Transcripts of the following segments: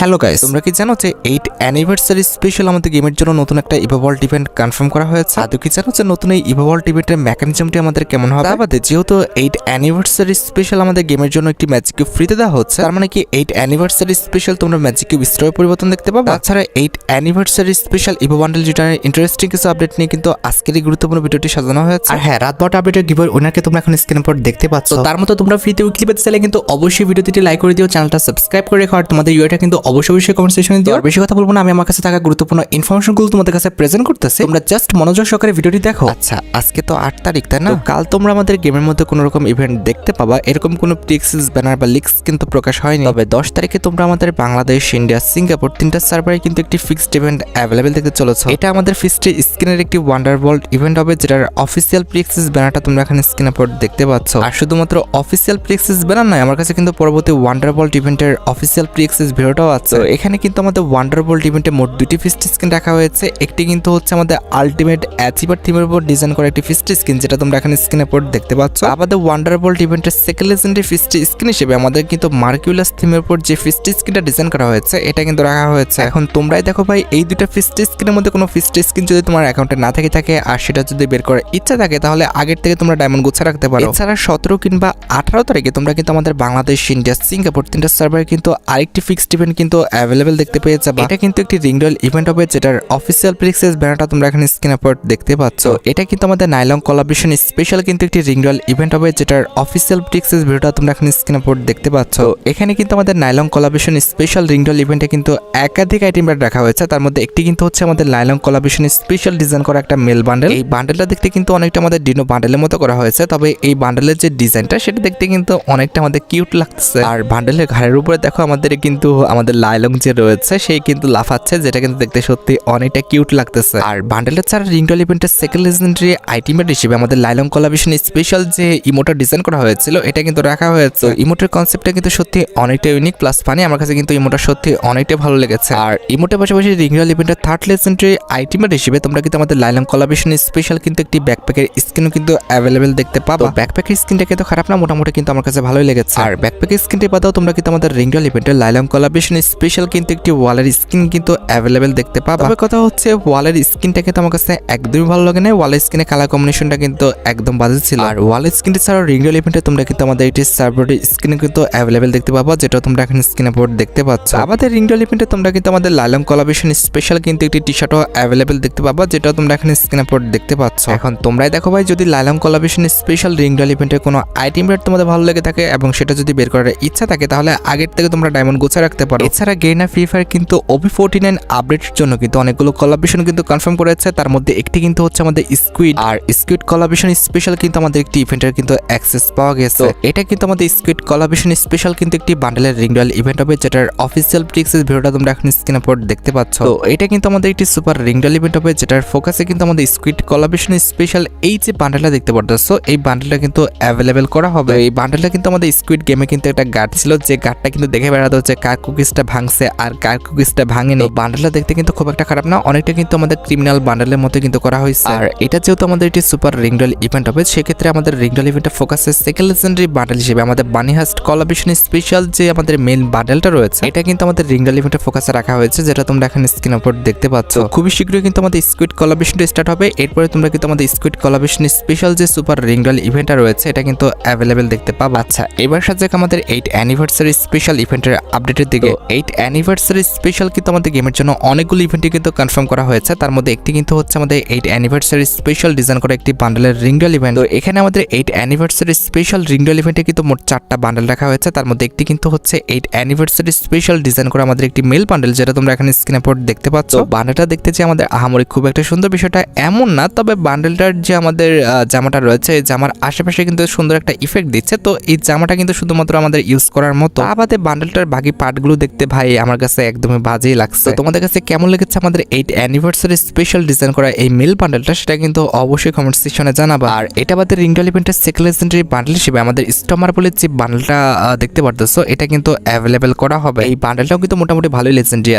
Hello guys, তোমরা কি জানো যে 8 অ্যানিভার্সারি স্পেশাল আমাদের গেমের জন্য নতুন একটা ইভোভল্ট ইভেন্ট কনফার্ম করা হয়েছে? আদৌ কি জানো যে নতুন এই ইভোভল্ট ইভেন্টের মেকানিজমটি আমাদের কেমন হবে? তারপরে যেহেতু 8 অ্যানিভার্সারি স্পেশাল আমাদের গেমের জন্য একটি ম্যাজিক কিউব ফ্রিতে দেওয়া হচ্ছে, তার মানে কি 8 অ্যানিভার্সারি স্পেশাল তোমরা ম্যাজিক কিউব স্টোরে পরিবর্তন দেখতে পাবে। তাছাড়া 8 অ্যানিভার্সারি স্পেশাল ইভো বান্ডেল রিটার্নের ইন্টারেস্টিং কিছু আপডেট নিয়ে কিন্তু আজকের এই গুরুত্বপূর্ণ ভিডিওটি সাজানো হয়েছে। আর হ্যাঁ, রাত 12টা আপডেটের গিভওয়ে উইনারকে তোমরা এখন স্ক্রিনের পর দেখতে পাচ্ছ। তার মতো তোমরা ফ্রিতে উইকলি পেতে চাইলে কিন্তু অবশ্যই ভিডিওটি লাইক করে দিও, চ্যানেলটা সাবস্ক্রাইব করে রেখো, আর তোমাদের ইউআইটা কিন্তু অবশ্যই কমেন্ট সেকশনে দিও। আর বেশি কথা বলবো না, আমি আমার কাছে থাকা গুরুত্বপূর্ণ ইনফরমেশনগুলো তোমাদের কাছে প্রেজেন্ট করতেছি, তোমরা জাস্ট মনোযোগ সহকারে ভিডিওটি দেখো। আচ্ছা, আজকে তো 8 তারিখ, তাই না? কাল তোমরা আমাদের গেমের মধ্যে কোনো রকম ইভেন্ট দেখতে পাবা, এরকম কোনো প্রিএক্সেস ব্যানার বা লিক্স কিন্তু প্রকাশ হয়নি। তবে 10 তারিখে তোমরা আমাদের বাংলাদেশ, ইন্ডিয়া, সিঙ্গাপুর তিনটা সার্ভারে কিন্তু একটি ফিক্সড ইভেন্ট অ্যাভেলেবেল দেখতে চলেছে। এটা আমাদের ফিক্সড স্ক্রিনের একটি ওয়ান্ডারওয়ার্ল্ড ইভেন্ট হবে, যেটার অফিসিয়াল প্রিএক্সেস ব্যানারটা তোমরা এখানে স্ক্রিনের পর দেখতে পাচ্ছ। আর শুধুমাত্র অফিসিয়াল প্রিএক্সেস ব্যানার নয়, আমার কাছে কিন্তু পরবর্তী ওয়ান্ডারওয়ার্ল্ড ইভেন্টের অফিসিয়াল প্রিএক্সেস ভিডিওটাও আছে। এখানে কিন্তু আমাদের ওয়ান্ডারওয়ার্ল্ড ইভেন্টে মোট দুটি ফিক্সড স্ক্রিন রাখা হয়েছে। একটি কিন্তু হচ্ছে আমাদের আলটিমেট অ্যাচিভার থিমের উপর ডিজাইন করা একটি ফিক্সড স্ক্রিন, যেটা তোমরা এখানে স্ক্রিনের পর দেখতে পাচ্ছ। আমাদের ওয়ান্ডারওয়ার্ল্ড ইভেন্টের সেকেন্ড লেজেন্ডারি ফিক্সড স্ক্রিন হিসেবে আমাদের কিন্তু মার্কিউলাস থিমের উপর যে ফিক্সড স্ক্রিনটা ডিজাইন করা হয়েছে, এটা কিন্তু রাখা হয়েছে। এখন তোমরাই দেখো ভাই, এই দুটো ফিক্সড স্ক্রিনের মধ্যে কোনো ফিক্সড স্ক্রিন যদি তোমার অ্যাকাউন্টে না থাকে আর সেটা যদি বের করার ইচ্ছা থাকে, তাহলে আগের থেকে তোমরা ডায়মন্ড গুছা রাখতে পারো। এছাড়া 17 কিংবা 18 তারিখে তোমরা কিন্তু আমাদের বাংলাদেশ, ইন্ডিয়া, সিঙ্গাপুর তিনটা সার্ভারে কিন্তু আরেকটি ফিক্সড ইভেন্ট কিন্তু অ্যাভেলেবেল দেখতে পেয়ে যাবে। এটা কিন্তু একটি রিংডল ইভেন্ট হবে, যেটার অফিসিয়াল প্রিএক্সেস ব্যানারটা তোমরা এখানে স্ক্রিনের পর দেখতে পাচ্ছ। এটা কিন্তু আমাদের নাইলং কোলাবরেশন স্পেশাল কিন্তু একটি রিংডল ইভেন্ট হবে, যেটার অফিসিয়াল প্রিএক্সেস ভিডিওটা তোমরা এখানে স্ক্রিনের পর দেখতে পাচ্ছ। এখানে কিন্তু আমাদের নাইলং কোলাবরেশন স্পেশাল রিংডল ইভেন্টে কিন্তু একাধিক আইটেম রাখা হয়েছে। তার মধ্যে একটি কিন্তু হচ্ছে আমাদের নাইলং কোলাবরেশন স্পেশাল ডিজাইন করা একটা মেল বান্ডেল। এই বান্ডেলটা দেখতে কিন্তু অনেকটা আমাদের ডিনো বান্ডেলের মতো করা হয়েছে, তবে এই বান্ডেলের যে ডিজাইনটা সেটা দেখতে কিন্তু অনেকটা আমাদের কিউট লাগতেছে। আর বান্ডেলের ঘাড়ের উপরে দেখো আমাদের কিন্তু আমাদের লাইলং যে রয়েছে সেই কিন্তু লাফাচ্ছে, যেটা কিন্তু দেখতে সত্যি অনেকটা কিউট লাগতেছে। আর বান্ডেলের ছাড়া রিংডল ইভেন্টের সেকেন্ড লেজেন্ডারি আইটেমের হিসেবে আমাদের লাইলং কোলাবরেশন স্পেশাল যে ইমোটা ডিজাইন করা হয়েছিল, এটা কিন্তু রাখা হয়েছে। ইমোটের কনসেপ্টটা কিন্তু সত্যি অনেকটা ইউনিক প্লাস ফানি, আমার কাছে কিন্তু ইমোটা সত্যি অনেকটা ভালো লেগেছে। আর ইমোটের পাশাপাশি রিংডল ইভেন্টের থার্ড লেজেন্ডারি আইটেমের হিসেবে তোমরা কিন্তু আমাদের লাইলং কোলাবরেশন স্পেশাল কিন্তু একটি ব্যাকপ্যাকের স্কিনও কিন্তু অ্যাভেলেবেল দেখতে পাবো। ব্যাকপ্যাকের স্কিনটা কিন্তু খারাপ না, মোটামুটি কিন্তু আমার কাছে ভালোই লেগেছে। আর ব্যাকপ্যাকের স্কিনটি বাদেও তোমরা কিন্তু আমাদের রিংডল ইভেন্টের লাইলং কোলাবরেশন স্পেশাল কিন্তু একটি ওয়ালের স্কিন কিন্তু অ্যাভেলেবেল দেখতে পাবো। তবে কথা হচ্ছে, ওয়ালের স্কিনটা কিন্তু আমার কাছে একদমই ভালো লাগে না। ওয়ালের স্কিনের কালার কম্বিনেশনটা কিন্তু একদম বাজে ছিল। আর ওয়ালের স্কিনটি ছাড়াও রিংডল ইভেন্টে তোমরা কিন্তু আমাদের এটি সার্ভারের স্কিন কিন্তু অ্যাভেলেবেল দেখতে পাবো, যেটা তোমরা এখানে স্ক্রিনের পর দেখতে পাচ্ছ। আমাদের রিংডল ইভেন্টে তোমরা কিন্তু আমাদের লাইলং কোলাবরেশন স্পেশাল কিন্তু একটি টি শার্টও অ্যাভেলেবেল দেখতে পাবো, যেটা তোমরা এখানে স্ক্রিনের পর দেখতে পাচ্ছ। এখন তোমরাই দেখো ভাই, যদি লাইলং কোলাবরেশন স্পেশাল রিংডল ইভেন্টের কোনো আইটেম রেট তোমাদের ভালো লেগে থাকে এবং সেটা যদি বের করার ইচ্ছা থাকে, তাহলে আগের থেকে তোমরা ডায়মন্ড গোছা রাখতে পারো। এছাড়া গেইনা ফ্রি ফায়ার কিন্তু OP49 আপডেটের জন্য কিন্তু অনেকগুলো কোলাবরেশন কিন্তু কনফার্ম করেছে। তার মধ্যে একটি কিন্তু হচ্ছে আমাদের স্কুইড, আর স্কুইড কোলাবরেশন স্পেশাল কিন্তু আমাদের একটি ইভেন্টের কিন্তু অ্যাক্সেস পাওয়া গেছে। এটা কিন্তু আমাদের স্কুইড কোলাবরেশন স্পেশাল কিন্তু একটি বান্ডেলের রিংডল ইভেন্ট হবে, যেটার অফিসিয়াল প্রিএক্সেস ভিডিওটা তোমরা এখন স্ক্রিনের পর দেখতে পাচ্ছ। তো এটা কিন্তু আমাদের একটি সুপার রিংডল ইভেন্ট হবে, যেটার ফোকাসে কিন্তু আমাদের স্কুইড কোলাবরেশন স্পেশাল এই যে বান্ডেলটা দেখতে পাচ্ছ, এই বান্ডেলটা কিন্তু অ্যাভেলেবেল করা হবে। এই বান্ডেলটা কিন্তু আমাদের স্কুইড গেমে কিন্তু একটা গার্ড ছিল, যে গার্ডটা কিন্তু দেখে বেড়াতে হচ্ছে কার কুকিজটা ভাঙছে আর কার কুকিজটা ভাঙেনি। বান্ডেলটা দেখতে কিন্তু খুব একটা খারাপ না, অনেকটা কিন্তু আমাদের ক্রিমিনাল বান্ডেলের মতো কিন্তু করা হয়েছে। আর এটা যেহেতু আমাদের একটি সুপার রিংডল ইভেন্ট হবে, সেক্ষেত্রে আমাদের রিংডল ইভেন্টের ফোকাসে সেকেন্ড লেজেন্ডারি বান্ডেল হিসেবে আমাদের বানি হাস্ট কোলাবরেশন স্পেশাল যে আমাদের মেন বান্ডেলটা রয়েছে, এটা কিন্তু আমাদের রিংডল ইভেন্টের ফোকাসে রাখা হয়েছে, যেটা তোমরা এখানে স্ক্রিনের উপর দেখতে পাচ্ছ। খুবই শীঘ্রই কিন্তু আমাদের স্কুইড কোলাবরেশনটা স্টার্ট হবে। এরপরে তোমরা কিন্তু আমাদের স্কুইড কোলাবরেশন স্পেশাল যে সুপার রিংডল ইভেন্টটা রয়েছে, এটা কিন্তু অ্যাভেলেবেল দেখতে পাবো। আচ্ছা, এবার সাথে আমাদের 8 অ্যানিভার্সারি স্পেশাল ইভেন্টের আপডেটের দিকে। 8 অ্যানিভার্সারি স্পেশাল কিন্তু আমাদের গেমের জন্য অনেকগুলো ইভেন্টই কিন্তু কনফার্ম করা হয়েছে। তার মধ্যে একটি কিন্তু হচ্ছে আমাদের 8 অ্যানিভার্সারি স্পেশাল ডিজাইন করা একটি বান্ডেলের রিংডল ইভেন্ট। তো এখানে আমাদের 8 অ্যানিভার্সারি স্পেশাল রিংডল ইভেন্টে কিন্তু মোট 4টা বান্ডেল রাখা হয়েছে। তার মধ্যে একটি কিন্তু হচ্ছে 8 অ্যানিভার্সারি স্পেশাল ডিজাইন করা আমাদের একটি মেল বান্ডেল, যেটা তোমরা এখানে স্ক্রিনের পর দেখতে পাচ্ছ। বান্ডেলটা দেখতে যে আমাদের আহামরি খুব একটা সুন্দর বিষয়টা এমন না, তবে বান্ডেলটার যে আমাদের জামাটা রয়েছে, এই জামার আশেপাশে কিন্তু সুন্দর একটা ইফেক্ট দিচ্ছে। তো এই জামাটা কিন্তু শুধুমাত্র আমাদের ইউজ করার মতো। আমাদের বান্ডেলটার বাকি পার্টগুলো দেখতে ভাই আমার কাছে একদমই বাজেই লাগছে। তোমাদের কাছে কেমন লেগেছে আমাদের 8 অ্যানিভার্সারি স্পেশাল ডিজাইন করা এই মেল বান্ডেলটা, সেটা কিন্তু অবশ্যই কমেন্ট সেকশনে জানাবা। আর এটা আমাদের রিংডল ইভেন্টের সেকেন্ড লেজেন্ডারি বান্ডেল হিসেবে আমাদের স্টমার বলে যে বান্ডেলটা দেখতে পারতেছো, এটা কিন্তু অ্যাভেলেবেল করা হবে। এই বান্ডেলটাও কিন্তু মোটামুটি ভালোই লেজেন্ডারি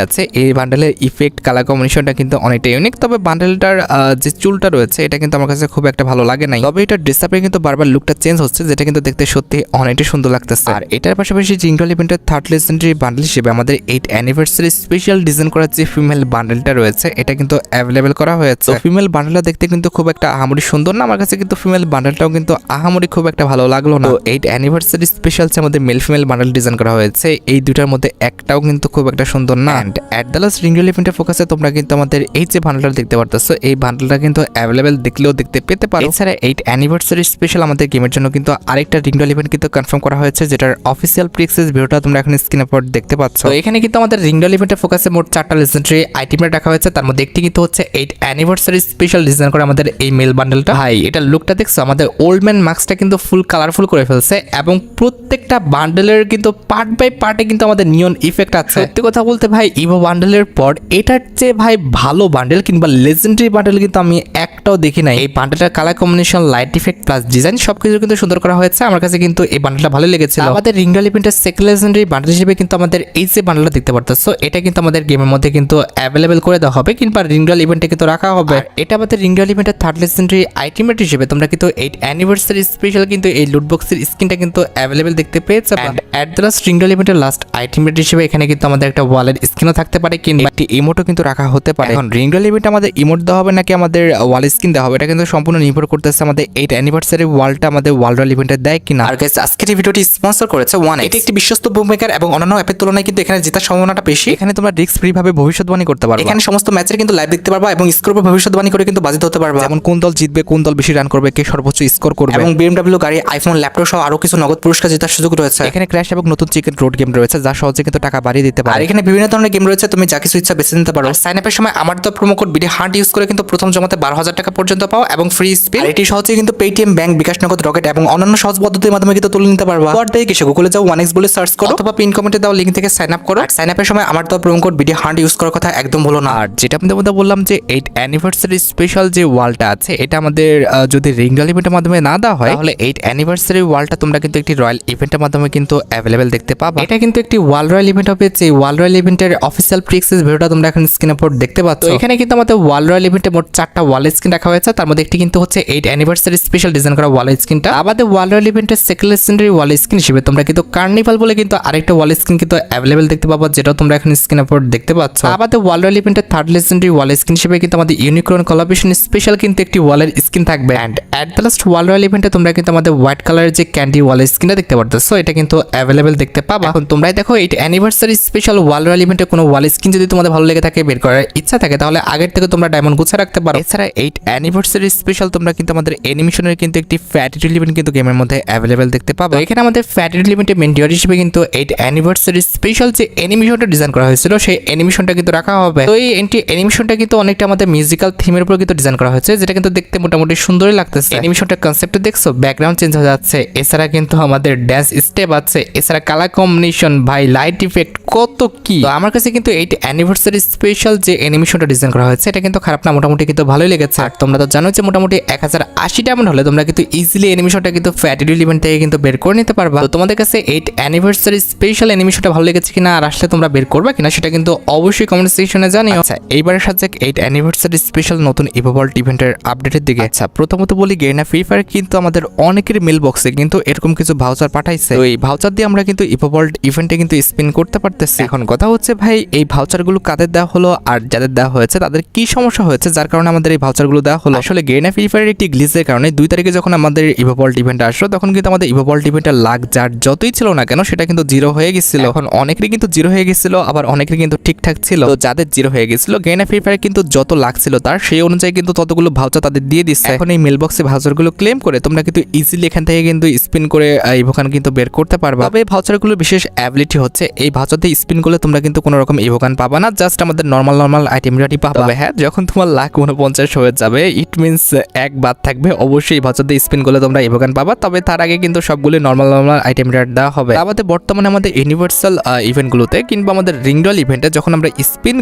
আছে। এই বান্ডেলের ইফেক্ট কালার কম্বিনেশনটা কিন্তু অনেকটা ইউনিক। তবে বান্ডেলটার যে চুলটা রয়েছে, এটা কিন্তু আমার কাছে খুব একটা ভালো লাগে নাই। তবে এটা ড্রেসআপে কিন্তু বারবার লুকটা চেঞ্জ হচ্ছে, যেটা কিন্তু দেখতে সত্যি অনেকটা সুন্দর লাগতেছে। আর এটার পাশাপাশি রিংডল ইভেন্টের থার্ড লেজেন্ডারি বান্ডেল হিসেবে আমাদের 8 অ্যানিভার্সারি স্পেশাল ডিজাইন করা যে ফিমেল বান্ডেলটা রয়েছে এটা কিন্তু অ্যাভেলেবেল করা হয়েছে। ফিমেল বান্ডেলটা দেখতে কিন্তু খুব একটা আহামরি সুন্দর না, আমার কাছে কিন্তু ফিমেল বান্ডেলটাও কিন্তু আহামরি খুব একটা ভালো লাগলো না। তো 8 অ্যানিভার্সারি স্পেশাল যে আমাদের মেল ফিমেল বান্ডেল ডিজাইন করা হয়েছে এই দুটার মধ্যে একটাও কিন্তু খুব একটা সুন্দর না। এন্ড অ্যাট দ্য লাস্ট রিঙ্গেল ইভেন্টের ফোকাসে তোমরা কিন্তু আমাদের এই যে বান্ডেলটা দেখতে পারতেছো এই বান্ডেলটা কিন্তু অ্যাভেলেবেল দেখলেও দেখতে পেতে পারো। এছাড়া 8 অ্যানিভার্সারি স্পেশাল আমাদের গেমের জন্য কিন্তু আরেকটা রিঙ্গেল ইভেন্ট কিন্তু কনফার্ম করা হয়েছে, যেটার অফিসিয়াল প্রি-অ্যাক্সেস ভিডিওটা তোমরা এখন স্ক্রিনে পর দেখতে পাচ্ছ। তো এখানে কিন্তু আমাদের রিঙ্গেল ইভেন্টের ফোকাসে মোট 4টা লেজেন্ডারি আইটেম রাখা হয়েছে, তার মধ্যে একটি কিন্তু হচ্ছে 8 অ্যানিভার্সারি স্পেশাল ডিজাইন করে আমাদের এই মেল বান্ডেলটা। ভাই এটা লুকটা দেখছো, আমাদের ওল্ড ম্যান মাস্কটা কিন্তু ফুল কালারফুল করে ফেলছে এবং প্রত্যেকটা বান্ডেলের কিন্তু পার্ট বাই পার্টে কিন্তু আমাদের নিয়ন ইফেক্ট আছে। সত্যি কথা বলতে ভাই ইভো বান্ডেলের পর এটার চেয়ে ভাই ভালো বান্ডেল কিংবা লেজেন্ডারি বান্ডেল কিন্তু আমি একটাও দেখি নাই। এই বান্ডেলটার colour combination, light effect plus design সবকিছু কিন্তু সুন্দর করা হয়েছে। আমার কাছে কিন্তু এই বান্ডেলটা ভালো লেগেছিল। আমাদের রিঙ্গেল ইভেন্টের সেকেন্ড লেজেন্ডারি বান্ডেল হিসেবে কিন্তু আমাদের এই যে বান্ডেলটা দেখতে পারতেছো এটা কিন্তু আমাদের গেমের মধ্যে কিন্তু অ্যাভেলেবেল করে দেওয়া হবে কিংবা রিঙ্গেল ইভেন্টে কিন্তু রাখা হবে। এটা আমাদের রিঙ্গেল ইভেন্টের থার্ড লেজেন্ডারি আইটেমেট হিসেবে তোমরা কিন্তু 8 অ্যানিভার্সারি স্পেশাল কিন্তু এই লুট বক্সের স্কিনটা কিন্তু অ্যাভেলেবেল দেখতে পেয়েছে। অ্যাট দ্য লাস্ট রিঙ্গেল ইভেন্টের লাস্ট আইটেমেট হিসেবে এখানে কিন্তু আমাদের একটা ওয়ালের স্কিনও থাকতে পারে কিংবা একটি ইমোটও কিন্তু রাখা হতে পারে। এখন রিঙ্গেল ইভেন্টে আমাদের ইমোট দেওয়া হবে নাকি আমাদের ওয়াল স্কিন দেওয়া হবে এটা কিন্তু সম্পূর্ণ নির্ভর করতেছে আমাদের 8 অ্যানিভার্সারি ওয়ালটা আমাদের ওয়াল রয়্যাল ইভেন্টে দেয় কিনা। আর গাইস আজকের এই ভিডিওটি স্পন্সর করেছে ওয়ান। এটি একটি বিশ্বস্ত বুকমেকার এবং অন্যান্য অ্যাপের তুলনায় কিন্তু এখানে জেতার সম্ভাবনাটা বেশি। এখানে তোমরা রিস্ক ফ্রি ভাবে ভবিষ্যৎবাণী করতে পারবে। এখানে সমস্ত ম্যাচের কিন্তু লাইভ দেখতে পারবা এবং স্কোর উপর ভবিষ্যৎবাণী করে কিন্তু বাজিত হতে পারবা, যেমন কোন দল জিতবে, কোন দল বেশি রান করবে, কে সর্বোচ্চ স্কোর করবে এবং BMW গাড়ি, আইফোন, ল্যাপটপ সহ আরো কিছু নগদ পুরস্কার জেতার সুযোগ রয়েছে। এখানে ক্র্যাশ এবং নতুন চিকেন রোড গেম রয়েছে যা সহজে কিন্তু টাকা বাড়িয়ে দিতে পারে। আর এখানে বিভিন্ন ধরনের গেম রয়েছে, তুমি যা কিছু ইচ্ছা বেছে নিতে পারো। সাইন আপের সময় আমার তো promo code BD hunt use করে কিন্তু প্রথম জমাতে 12,000 টাকা পর্যন্ত পাও এবং ফ্রি স্পিন। এটি সহজে কিন্তু পেটিএম, ব্যাংক, বিকাশ নগদ, রকেট এবং অন্যান্য সহজ পদ্ধতির মাধ্যমে কিন্তু তুলে নিতে পারবা। পর থেকে কিছু গুগলে যাও 1x বলে সার্চ করো অথবা পিন কমেন্টে দাও লিংক থেকে সাইন আপ করো। আর সাইন আপের সময় আমার তো promo code BD hunt use করার কথা একদম ভুলো না। আর যেটা আপনাদের মধ্যে বললাম যে 8 অ্যানিভার্সারি স্পেশাল যে ওয়ালটা আছে এটা আমাদের যদি রিঙ্গেল ইভেন্টের মাধ্যমে না দেওয়া হয় তাহলে 8 অ্যানিভার্সারি ওয়ালটা তোমরা কিন্তু একটি রয়্যাল ইভেন্টের মাধ্যমে কিন্তু অ্যাভেলেবেল দেখতে পাবা। এটা কিন্তু একটি ওয়াল রয়্যাল ইভেন্ট হবে, যে ওয়াল রয়্যাল ইভেন্টের অফিসিয়াল প্রি-অ্যাক্সেস ভিডিওটা তোমরা এখন স্ক্রিনে পর দেখতে পাচ্ছ। এখানে কিন্তু আমাদের ওয়াল রয়্যাল ইভেন্টে মোট 4টা ওয়াল স্ক্রিন রাখা হয়েছে, তার মধ্যে একটি কিন্তু হচ্ছে 8 অ্যানিভার্সারি স্পেশাল ডিজাইন করা ওয়াল স্ক্রিনটা। আমাদের ওয়াল রয়্যাল ইভেন্টের সেকেন্ড লেজেন্ডারি ওয়াল স্ক্রিন হিসেবে তোমরা কিন্তু কার্নিভাল বলে কিন্তু আরেকটা ওয়াল স্ক্রিন কিন্তু অ্যাভেলেবেল দেখতে পাবা, যেটা তোমরা এখন স্ক্রিনে পর দেখতে পাচ্ছ। আমাদের ওয়াল রয়্যাল ইভেন্টের থার্ড লেজেন্ডারি ওয়াল স্ক্রিন হিসেবে কিন্তু আমাদের ইউনিকর্ন কোলাবোরেশন স্পেশাল কিন্তু একটি ওয়ালের স্ক্রিন থাকবে। And at the last wall royal ইভেন্টে তোমরা কিন্তু আমাদের হোয়াইট কালারের যে ক্যান্ডি ওয়াল স্ক্রিনটা দেখতে পারতেছো এটা কিন্তু অ্যাভেলেবেল দেখতে পাবা। এখন তোমরাই দেখো 8 অ্যানিভার্সারি স্পেশাল ওয়াল রয়্যাল ইভেন্টে কোনো ওয়াল স্ক্রিন যদি তোমাদের ভালো লেগে থাকে, বের করার ইচ্ছা থাকে, তাহলে আগের থেকে তোমরা ডায়মন্ড গুছিয়ে রাখতে পারো। এছাড়া 8 অ্যানিভার্সারি স্পেশাল তোমরা কিন্তু আমাদের অ্যানিমেশনের কিন্তু একটি ফ্যাটিড ইভেন্ট কিন্তু গেমের মধ্যে অ্যাভেলেবেল দেখতে পাবো। এখানে আমাদের ফ্যাটিড ইভেন্টের মেন ডিওর হিসেবে কিন্তু 8 অ্যানিভার্সারি স্পেশাল যে অ্যানিমেশনটা ডিজাইন করা হয়েছিল সেই অ্যানিমেশনটা কিন্তু রাখা হবে। তো এই অ্যানিমেশনটা কিন্তু অনেকটা আমাদের মিউজিক্যাল থিমের উপর কিন্তু ডিজাইন করা হয়েছে, যেটা কিন্তু দেখতে মোটামুটি সুন্দরই লাগতেছে। অ্যানিমেশনটার কনসেপ্ট দেখছো, ব্যাকগ্রাউন্ড চেঞ্জ হয়ে যাচ্ছে, এছাড়া কিন্তু আমাদের ড্যান্স স্টেপ আছে, এছাড়া কালার কম্বিনেশন, ভাই লাইট ইফেক্ট কত কি। তো আমার কাছে কিন্তু 8 অ্যানিভার্সারি স্পেশাল যে অ্যানিমেশনটা ডিজাইন করা হয়েছে এটা কিন্তু খারাপ না, মোটামুটি কিন্তু ভালোই লেগেছে। আর তোমরা তো জানো যে মোটামুটি 1080 ডায়মন্ড হলে তোমরা কিন্তু ইজিলি অ্যানিমেশনটা কিন্তু ফ্যাটিড ইভেন্ট থেকে কিন্তু বের করে নিতে পারবা। তো তোমাদের কাছে 8 অ্যানিভার্সারি স্পেশাল অ্যানিমেশনটা ভালো লেগেছে কিনা আর আসলে তোমরা বের করবে কিনা সেটা কিন্তু অবশ্যই কমেন্ট সেকশনে জানিও। আচ্ছা এইবারের সাথে 8 অ্যানিভার্সারি স্পেশাল নতুন ইভোভল্ট ইভেন্টের আপডেটের দিকে। আচ্ছা প্রথমত বলি গেরিনা ফ্রি ফায়ার কিন্তু আমাদের অনেকের মেল বক্সে কিন্তু এরকম কিছু ভাউচার পাঠাইছে। তো এই ভাউচার দিয়ে আমরা কিন্তু ইভোভল্ট ইভেন্টে কিন্তু স্পিন করতে পারতেছি। এখন কথা হচ্ছে ভাই এই ভাউচারগুলো কাদের দেওয়া হলো আর যাদের দেওয়া হয়েছে তাদের কি সমস্যা হয়েছে যার কারণে আমাদের এই ভাউচারগুলো দেওয়া হলো। আসলে গেরিনা ফ্রি ফায়ারের একটি গ্লিচের কারণে 2 তারিখে যখন আমাদের ইভোভল্ট ইভেন্ট আসলো তখন কিন্তু আমাদের ইভোভল্ট ইভেন্টের লাখ যার যতই ছিল না কেন সেটা কিন্তু 0 হয়ে গেছিল। এখন অনেকেরই কিন্তু 0 হয়ে গেছিল, আবার অনেকের কিন্তু ঠিকঠাক ছিল। তো যাদের 0 হয়ে গেছিল গেরিনা ফ্রি ফায়ার কিন্তু যত লাখ ছিল তার সেই অনুযায়ী কিন্তু ততগুলো ভাউচার তাদের দিয়ে দিচ্ছে। এখন এই মেল বক্সে ভাউচারগুলো ক্লেম করে তোমরা কিন্তু ইজিলি এখান থেকে কিন্তু স্পিন করে ইভোকান কিন্তু বের করতে পারবা। তবে এই ভাউচারগুলোর বিশেষ অ্যাবিলিটি হচ্ছে এই ভাউচার দিয়ে স্পিন করলে তোমরা কিন্তু কোনো রকম ইভোকান পাবা না, জাস্ট আমাদের নর্মাল আইটেম রেডি পাবা। হ্যাঁ যখন তোমার লাখ 49 হয়ে যাবে ইট মিনস এক বাদ থাকবে, অবশ্যই ভাউচার দিয়ে স্পিন করলে তোমরা ইভোকান পাবা। তবে তার আগে কিন্তু সবগুলো নর্মাল আইটেম রেট দেওয়া হবে। আমাদের বর্তমানে আমাদের ইউনিভার্সাল ইভেন্টগুলোতে কিংবা আমাদের রিংডল ইভেন্টে যখন আমরা স্পিন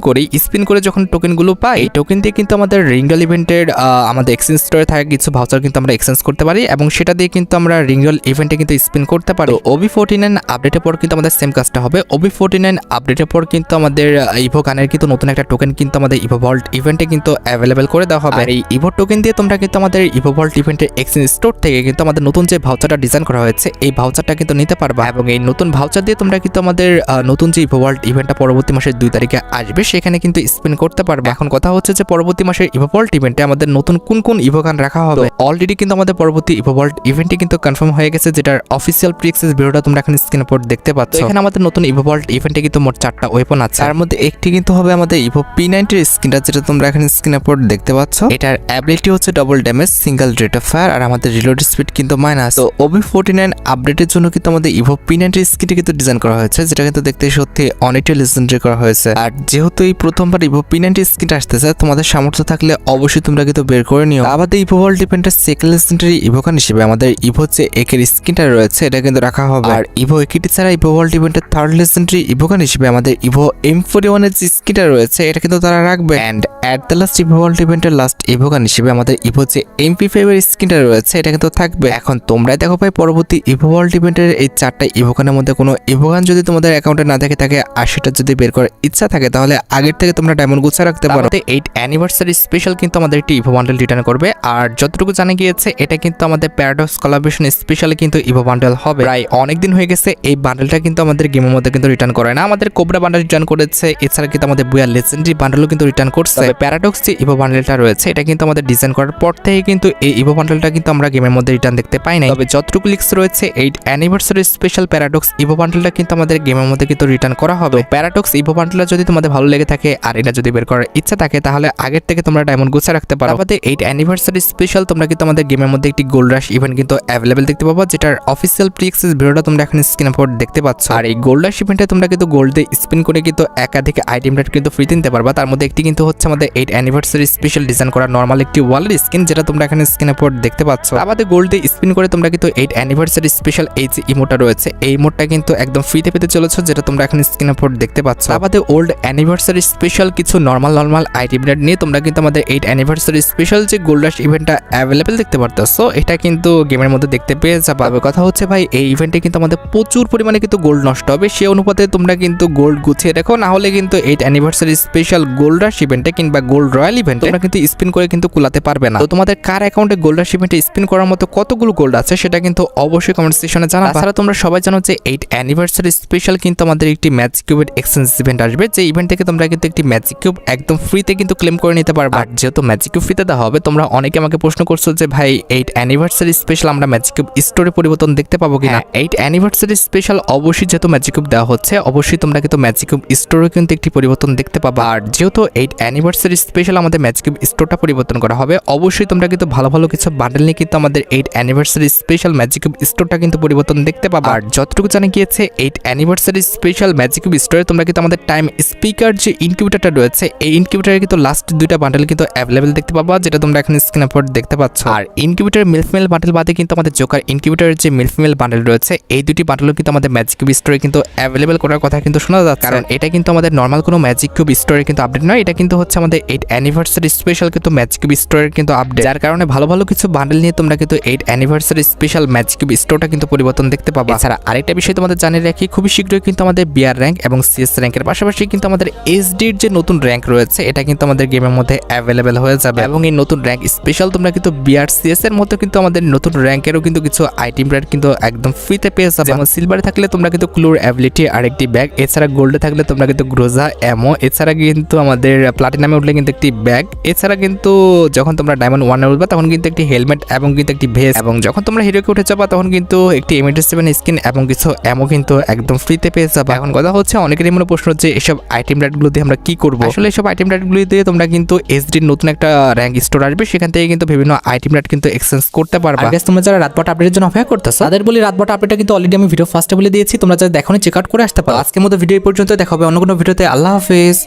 করে যখন টোকেনগুলো পাই এই টোকেন দিয়ে কিন্তু আমাদের রিংডল ইভেন্টের আমাদের এক্সচেঞ্জ স্টোরে থাকা কিছু ভাউচার কিন্তু আমরা এক্সচেঞ্জ করতে পারি এবং সেটা দিয়ে কিন্তু আমরা রিংডল ইভেন্টে কিন্তু স্পিন করতে পারি। OB49 আপডেটের পর কিন্তু আমাদের সেম কাজটা হবে। OB49 আপডেটের পর কিন্তু আমাদের ইভো গানের কিন্তু নতুন একটা টোকেন কিন্তু আমাদের ইভো ভল্ট ইভেন্টে কিন্তু অ্যাভেলেবেল করে দেওয়া হবে। এই ইভো টোকেন দিয়ে তোমরা কিন্তু আমাদের ইভো ভল্ট ইভেন্টের এক্সচেঞ্জ স্টোর থেকে কিন্তু আমাদের নতুন যে ভাউচারটা ডিজাইন করা হয়েছে এই ভাউচারটা কিন্তু নিতে পারবা এবং এই নতুন ভাউচার দিয়ে তোমরা কিন্তু আমাদের নতুন যে ইভো ওয়ার্ল্ড ইভেন্টটা পরবর্তী মাসের 2 তারিখে আসবে সেখানে কিন্তু স্পিন করতে পারবে। এখন কথা হচ্ছে যে পরবর্তী মাসের ইভো ওয়ার্ল্ড ইভেন্টে আমাদের নতুন কোন কোন ইভো গান রাখা হবে। অলরেডি কিন্তু আমাদের পরবর্তী ইভো ওয়ার্ল্ড ইভেন্টটি কিন্তু কনফার্ম হয়ে গেছে, যেটার অফিসিয়াল প্রি-অ্যাক্সেস ভিডিওটা তোমরা এখন স্ক্রিনে পর দেখতে পাচ্ছ। এখানে আমাদের নতুন ইভো ওয়ার্ল্ড ইভেন্টে কিন্তু মোট 4টা ওয়েপন আছে, তার মধ্যে একটি কিন্তু হবে আমাদের ইভো P90 এর স্কিনটা, যেটা তোমরা এখন স্ক্রিনে পর দেখতে পাচ্ছ। এটার অ্যাবিলিটি হচ্ছে double damage, single rate of fire, আর আমাদের রিলোড স্পিড কিন্তু মাইনাস। তো OB49 আপডেটের জন্য কিন্তু আমাদের ইভো P90 স্কিনটি কিন্তু ডিজাইন করা হয়েছে, যেটা কিন্তু দেখতে সত্যি অনেকটাই লেজেন্ডারি করা হয়েছে। আর যেহেতু এই প্রথমবার ইভো P90 স্কিনটা আসতেছে, তোমাদের সামর্থ্য থাকলে অবশ্যই তোমরা কিন্তু বের করে নিও। আমাদের ইভো ওয়ার্ল্ড ইভেন্টের সেকেন্ড লেজেন্ডারি ইভোকান হিসেবে আমাদের ইভো যে একের স্কিনটা রয়েছে এটা কিন্তু রাখা হবে। আর ইভো একেটি ছাড়া ইভো ওয়ার্ল্ড ইভেন্টের থার্ড লেজেন্ডারি ইভোকান হিসেবে আমাদের ইভো M41 এর যে স্কিনটা রয়েছে এটা কিন্তু তারা রাখবে। And at the last Evo world ইভেন্টের লাস্ট ইভোকান হিসেবে আমাদের ইভো যে MP5 এর স্কিনটা রয়েছে এটা কিন্তু থাকবে। এখন তোমরা দেখো ভাই, পরবর্তী ইভো ওয়ার্ল্ড ইভেন্টের এই 4টা ইভোকানের মধ্যে কোনো ইভোকান যদি তোমাদের অ্যাকাউন্টে না থাকে আর সেটা যদি বের করার ইচ্ছা থাকে তাহলে আগের থেকে তোমরা ডায়মন্ড গুছা রাখতে পারো। 8 অ্যানিভার্সারি স্পেশাল কিন্তু আমাদের একটি ইভো বান্ডেল রিটার্ন করবে। আর যতটুকু জানা গিয়েছে এটা কিন্তু আমাদের প্যারাডক্স কোলাবোরেশন স্পেশালি কিন্তু ইভো বান্ডেল হবে। প্রায় অনেকদিন হয়ে গেছে এই বান্ডেলটা কিন্তু আমাদের গেমের মধ্যে কিন্তু রিটার্ন করে না। আমাদের কোবরা বান্ডেল রিটার্ন করেছে, এছাড়া কিন্তু আমাদের বুয়া লেজেন্ডারি বান্ডেলও কিন্তু রিটার্ন করছে। প্যারাডক্স যে ইভো বান্ডেলটা রয়েছে এটা কিন্তু আমাদের ডিজাইন করার পর থেকে কিন্তু এই ইভো বান্ডেলটা কিন্তু আমরা গেমের মধ্যে রিটার্ন দেখতে পাই নাই। তবে যতটুকু লিক্স রয়েছে 8 অ্যানিভার্সারি স্পেশাল প্যারাডক্স ইভো বান্ডেলটা কিন্তু আমাদের গেমের মধ্যে কিন্তু রিটার্ন করা হবে। প্যারাডক্স ইভো বান্ডেলটা যদি তোমাদের ভালো লেগে থাকে আর এটা যদি বের করার ইচ্ছা থাকে তাহলে আগের থেকে তোমরা ডায়মন্ড গুছা রাখতে পারো। আমাদের 8 অ্যানিভার্সারি স্পেশাল তোমরা কিন্তু আমাদের গেমের মধ্যে একটি গোল্ড রাশ ইভেন্ট কিন্তু অ্যাভেলেবেল দেখতে পাবো, যেটার অফিসিয়াল প্রি-অ্যাক্সেস ভিডিওটা তোমরা এখন স্ক্রিনে পর দেখতে পাচ্ছ। আর এই গোল্ড রাশ ইভেন্টে তোমরা কিন্তু গোল্ড দিয়ে স্পিন করে কিন্তু একাধিক আইটেম রেট কিন্তু ফ্রি নিতে পারবা। তার মধ্যে একটি কিন্তু হচ্ছে আমাদের 8 অ্যানিভার্সারি স্পেশাল ডিজাইন করা নরমাল একটি ওয়ালের স্কিন, যেটা তোমরা এখানে স্ক্রিনে পর দেখতে পাচ্ছ। আমাদের গোল্ড দিয়ে স্পিন করে তোমরা কিন্তু 8 অ্যানিভার্সারি স্পেশাল এই যে ইমোটা রয়েছে এই ইমোটটা কিন্তু একদম ফ্রিতে পেতে চলেছো, যেটা তোমরা এখন স্ক্রিনে পর দেখতে পাচ্ছ। আমাদের ওল্ড অ্যানিভার্সারি স্পেশাল কিছু নরমাল আইটেম রেট নিয়ে তোমরা কিন্তু আমাদের 8 অ্যানিভার্সারি স্পেশাল যে গোল্ড রাশ ইভেন্টটা অ্যাভেলেবেল দেখতে পারতেছো, এটা কিন্তু গেমের মধ্যে দেখতে পেয়ে যাবে। কথা হচ্ছে ভাই, এই ইভেন্টে কিন্তু আমাদের প্রচুর পরিমাণে কিন্তু গোল্ড নষ্ট হবে, সেই অনুপাতে তোমরা কিন্তু গোল্ড গুছিয়ে রাখো, না হলে কিন্তু 8 অ্যানিভার্সারি স্পেশাল গোল্ড রাশ ইভেন্টে কিংবা গোল্ড রয়্যাল ইভেন্টে তোমরা কিন্তু স্পিন করে কিন্তু কুলাতে পারবে না। তো তোমাদের কার অ্যাকাউন্টে গোল্ড রাশ ইভেন্টে স্পিন করার মতো কতগুলো গোল্ড আছে সেটা কিন্তু অবশ্যই কমেন্ট সেকশনে জানাবা। তাছাড়া তোমরা সবাই জানো যে 8 অ্যানিভার্সারি স্পেশাল কিন্তু আমাদের একটি ম্যাজিক কিউবের এক্সচেঞ্জ ইভেন্ট আসবে, যে ইভেন্ট থেকে তোমরা কিন্তু একটি ম্যাজিক কিউব একদম ফ্রিতে কিন্তু ক্লেম করে নিতে পারবে। আর যেহেতু ম্যাজিক কিউব ফ্রিতে দেওয়া হবে, তোমরা অনেকে আমাকে প্রশ্ন করছো যে ভাই 8 অ্যানিভার্সারি স্পেশাল আমরা ম্যাজিক কিউব স্টোরে পরিবর্তন দেখতে পাবো কিনা। 8 অ্যানিভার্সারি স্পেশাল অবশ্যই যেহেতু ম্যাজিক কিউব দেওয়া হচ্ছে, অবশ্যই তোমরা কিন্তু ম্যাজিক কিউব স্টোরে কিন্তু একটি পরিবর্তন দেখতে পাবা। আর যেহেতু 8 অ্যানিভার্সারি স্পেশাল আমাদের ম্যাজিক কিউব স্টোরটা পরিবর্তন করা হবে, অবশ্যই তোমরা কিন্তু ভালো কিছু বান্ডেল নিয়ে কিন্তু আমাদের 8 অ্যানিভার্সারি স্পেশাল ম্যাজিক কিউব স্টোরটা কিন্তু পরিবর্তন দেখতে পাবা। আর যতটুকু জানা গিয়েছে 8 অ্যানিভার্সারি স্পেশাল ম্যাজিক কিউব স্টোরে তোমরা কিন্তু আমাদের টাইম স্পিকার যে ইনকিউবেটরটা রয়েছে এই ইনকিউবেটরে কিন্তু লাস্ট 2টা বান্ডেল কিন্তু অ্যাভেলেবেল দেখতে পাবা, যেটা তোমরা এখন স্ক্রিনে পর দেখতে পাচ্ছ। আর ইনকিউবেটর মিল ফিমেল বান্ডেল বাদে কিন্তু আমাদের জোকার ইনকিউবেটরের যে মিল ফিমেল বান্ডেল রয়েছে এই দুটি বান্ডেলও কিন্তু আমাদের ম্যাজিক কিউব স্টোরে কিন্তু অ্যাভেলেবেল করার কথা কিন্তু শোনা যাচ্ছে। কারণ এটা কিন্তু আমাদের নরমাল কোনো ম্যাজিক কিউব স্টোরে কিন্তু আপডেট নয়, এটা কিন্তু হচ্ছে আমাদের 8 অ্যানিভার্সারি স্পেশাল কিন্তু ম্যাজিক কিউব স্টোরের কিন্তু আপডেট, যার কারণে ভালো কিছু বান্ডেল নিয়ে তোমরা কিন্তু 8 অ্যানিভার্সারি স্পেশাল ম্যাজিক কিউব স্টোরটা কিন্তু পরিবর্তন দেখতে পাবা। এছাড়া আরেকটা বিষয় তোমাদের জানিয়ে রাখি, খুবই শীঘ্রই কিন্তু আমাদের বিআর র্যাঙ্ক এবং সিএস র্যাঙ্কের পাশাপাশি কিন্তু আমাদের এসডির যে নতুন র্যাঙ্ক রয়েছে এটা কিন্তু আমাদের গেমের মধ্যে অ্যাভেলেবেল হয়ে যাবে। এবং এই নতুন র্যাঙ্ক স্পেশাল তোমরা কিন্তু বিআর সিএস এর মধ্যে কিন্তু আমাদের নতুন র্যাঙ্কেরও কিন্তু কিছু আইটেম রেট কিন্তু একদম ফ্রিতে পেয়ে যাবে। যেমন সিলভারে থাকলে তোমরা কিন্তু ক্লোর অ্যাবিলিটি আর একটি ব্যাগ, এছাড়া গোল্ডে থাকলে তোমরা কিন্তু গ্রোজা এমো, এছাড়া কিন্তু আমাদের প্লাটিনামে উঠলে কিন্তু একটি ব্যাগ, এছাড়া কিন্তু যখন তোমরা ডায়মন্ড 1 এ উঠবে তখন কিন্তু একটি হেলমেট এবং কিন্তু একটি ভেস্ট, এবং যখন তোমরা হিরোকে উঠে যাবা তখন কিন্তু একটি M87 স্কিন এবং কিছু এমো কিন্তু একদম ফ্রিতে পেয়ে যাবে। এখন কথা হচ্ছে অনেকেরই মনে প্রশ্ন হচ্ছে এসব আইটেম রেটগুলো দিয়ে আমরা কি করব। আসলে এসব আইটেম রেটগুলো দিয়ে তোমরা কিন্তু এসডির নতুন একটা র্যাঙ্ক স্টোর আসবে, সেখান থেকে কিন্তু বিভিন্ন আইটেম রেট কিন্তু এক্সচেঞ্জ করতে পারবা। গাইস তোমরা যারা রাতবাটা আপডেটের জন্য অপেক্ষা করতেছো তাদের বলি রাতবাটা আপডেটটা কিন্তু অলরেডি আমি ভিডিও ফার্স্টে বলে দিয়েছি, তোমরা যারা দেখোনি চেক আউট করে আসতে পারো। আজকের মতো ভিডিও এই পর্যন্ত, দেখা হবে অন্য কোনো ভিডিওতে। আল্লাহ হাফেজ।